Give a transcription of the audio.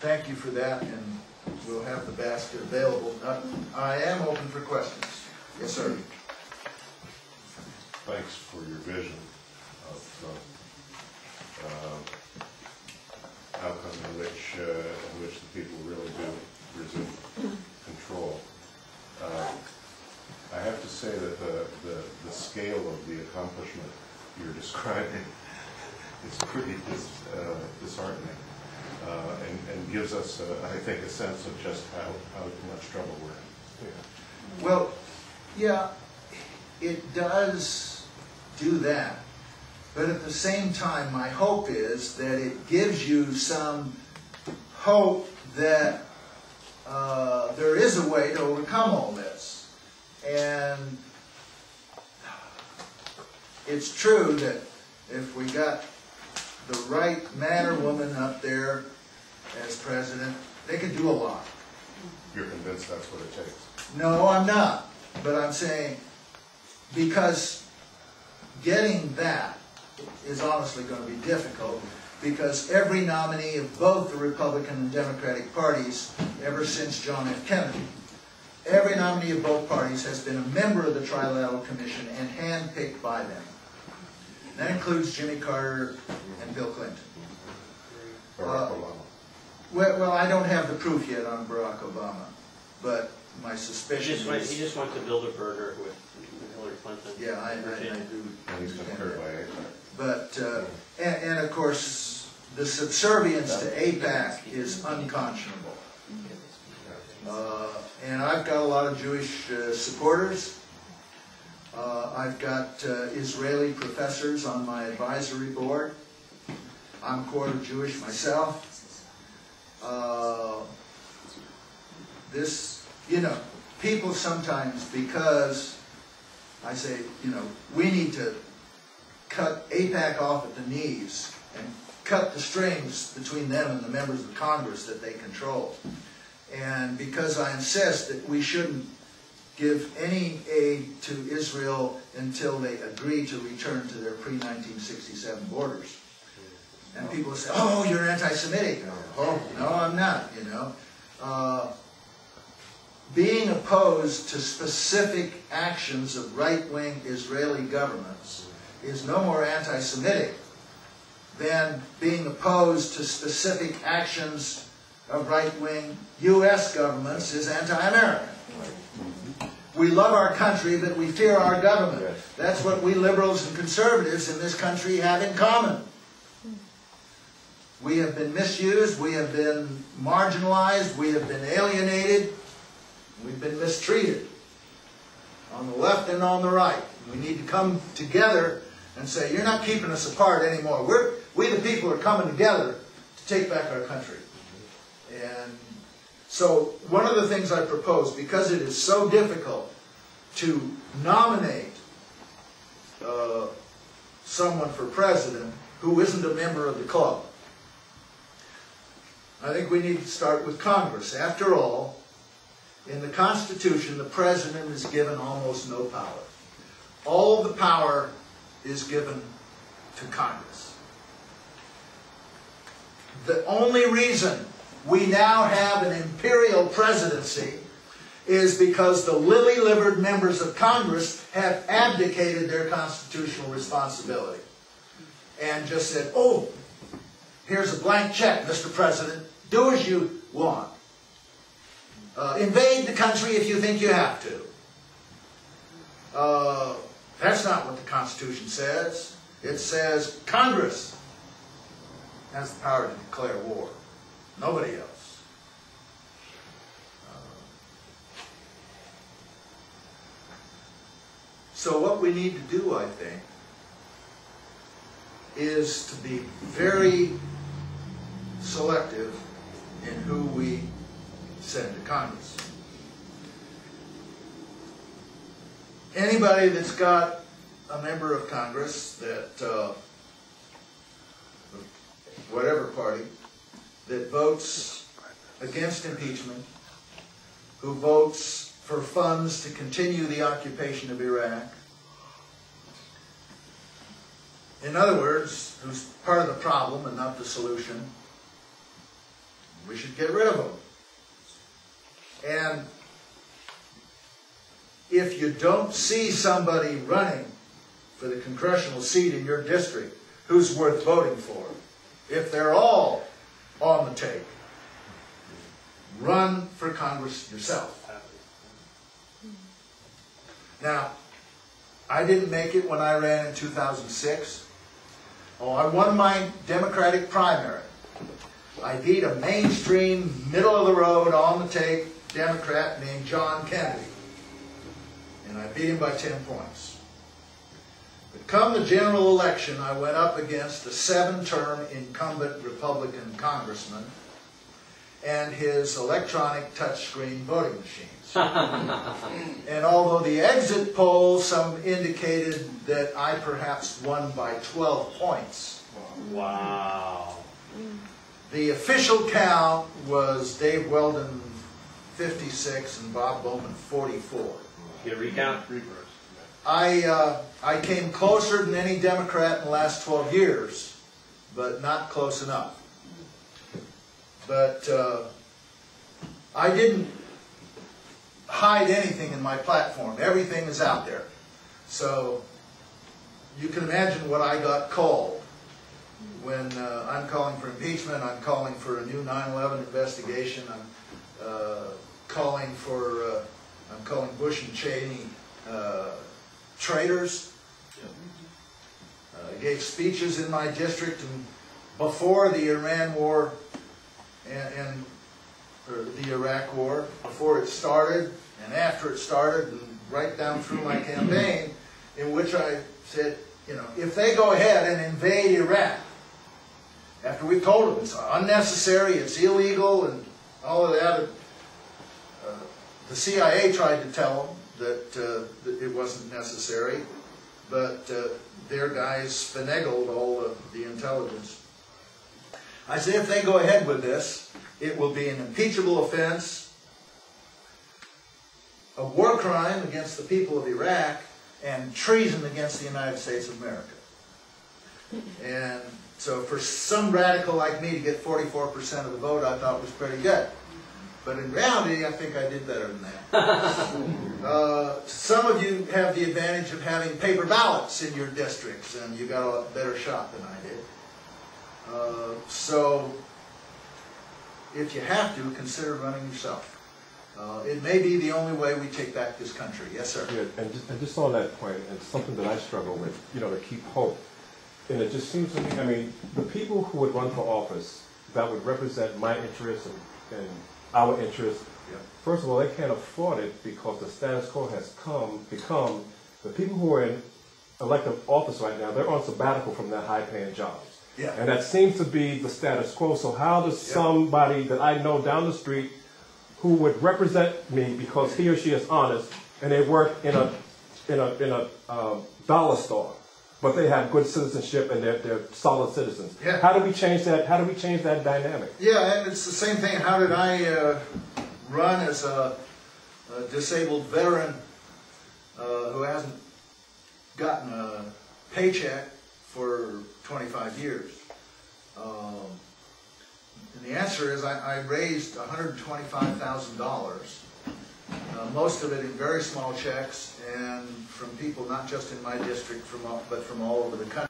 thank you for that, and we'll have the basket available. I am open for questions. Yes, sir. Thanks for your vision of outcome in which the people really do resume control. I have to say that the scale of the accomplishment you're describing is pretty disheartening, and gives us, I think, a sense of just how much trouble we're in. Yeah. Well, yeah, it does do that. But at the same time, my hope is that it gives you some hope that there is a way to overcome all this. And it's true that if we got the right man or woman up there as president, they can do a lot. You're convinced that's what it takes? No, I'm not. But I'm saying, because getting that is honestly going to be difficult, because every nominee of both the Republican and Democratic parties, ever since John F. Kennedy, every nominee of both parties has been a member of the Trilateral Commission and handpicked by them. That includes Jimmy Carter and Bill Clinton. Barack Obama. Well, I don't have the proof yet on Barack Obama, but my suspicion is... He just went to Bilderberger with Hillary Clinton. Yeah, I do. And he's been heard by AIPAC. But, and of course, the subservience to AIPAC is unconscionable. And I've got a lot of Jewish supporters. I've got Israeli professors on my advisory board. I'm a quarter Jewish myself. People sometimes, because I say, we need to cut AIPAC off at the knees and cut the strings between them and the members of Congress that they control. And because I insist that we shouldn't give any aid to Israel until they agree to return to their pre-1967 borders. And people say, oh, you're anti-Semitic. Oh, no, I'm not, Being opposed to specific actions of right-wing Israeli governments is no more anti-Semitic than being opposed to specific actions of right-wing U.S. governments is anti-American. We love our country, but we fear our government. That's what we liberals and conservatives in this country have in common. We have been misused, we have been marginalized, we have been alienated, we've been mistreated on the left and on the right. We need to come together and say, you're not keeping us apart anymore. We the people are coming together to take back our country. And so one of the things I propose, because it is so difficult to nominate someone for president who isn't a member of the club, I think we need to start with Congress. After all, in the Constitution, the president is given almost no power. All the power is given to Congress. The only reason we now have an imperial presidency is because the lily-livered members of Congress have abdicated their constitutional responsibility and just said, oh, here's a blank check, Mr. President. Do as you want. Invade the country if you think you have to. That's not what the Constitution says. It says Congress has the power to declare war. Nobody else. So what we need to do, I think, is to be very selective in who we send to Congress. Anybody that's got a member of Congress that, whatever party, that votes against impeachment, who votes for funds to continue the occupation of Iraq, in other words, who's part of the problem and not the solution, We should get rid of them. And if you don't see somebody running for the congressional seat in your district who's worth voting for, if they're all on the take, run for Congress yourself. Now, I didn't make it when I ran in 2006. Oh, I won my Democratic primary. I beat a mainstream, middle-of-the-road, on-the-take Democrat named John Kennedy. And I beat him by 10 points. But come the general election, I went up against a 7-term incumbent Republican congressman and his electronic touchscreen voting machines. And although the exit polls, some indicated that I perhaps won by 12 points. Wow. The official count was Dave Weldon 56 and Bob Bowman 44. Get a recount? I came closer than any Democrat in the last 12 years, but not close enough. But I didn't hide anything in my platform. Everything is out there. So you can imagine what I got called. When I'm calling for impeachment, I'm calling for a new 9/11 investigation, I'm calling Bush and Cheney traitors. I gave speeches in my district and before the Iran war or the Iraq war, before it started and after it started and right down through my campaign, in which I said, you know, if they go ahead and invade Iraq, after we told them it's unnecessary, it's illegal, and all of that, the CIA tried to tell them that it wasn't necessary, but their guys finagled all the intelligence. I said, if they go ahead with this, it will be an impeachable offense, a war crime against the people of Iraq, and treason against the United States of America. And so for some radical like me to get 44% of the vote, I thought was pretty good. But in reality, I think I did better than that. Some of you have the advantage of having paper ballots in your districts, and you got a lot better shot than I did. So if you have to, consider running yourself. It may be the only way we take back this country. Yes, sir. Yeah, and just on that point, and something that I struggle with, you know, to keep hope. And it just seems to me, I mean, the people who would run for office that would represent my interests and our interests, yeah. First of all, they can't afford it because the status quo has become the people who are in elective office right now, they're on sabbatical from their high-paying jobs. Yeah. And that seems to be the status quo. So how does somebody that I know down the street who would represent me because he or she is honest and they work in a dollar store, but they have good citizenship and they're solid citizens. Yeah. How do we change that? How do we change that dynamic? Yeah, and it's the same thing. How did I run as a disabled veteran who hasn't gotten a paycheck for 25 years? And the answer is I raised $125,000, most of it in very small checks and from people not just in my district, but from all over the country.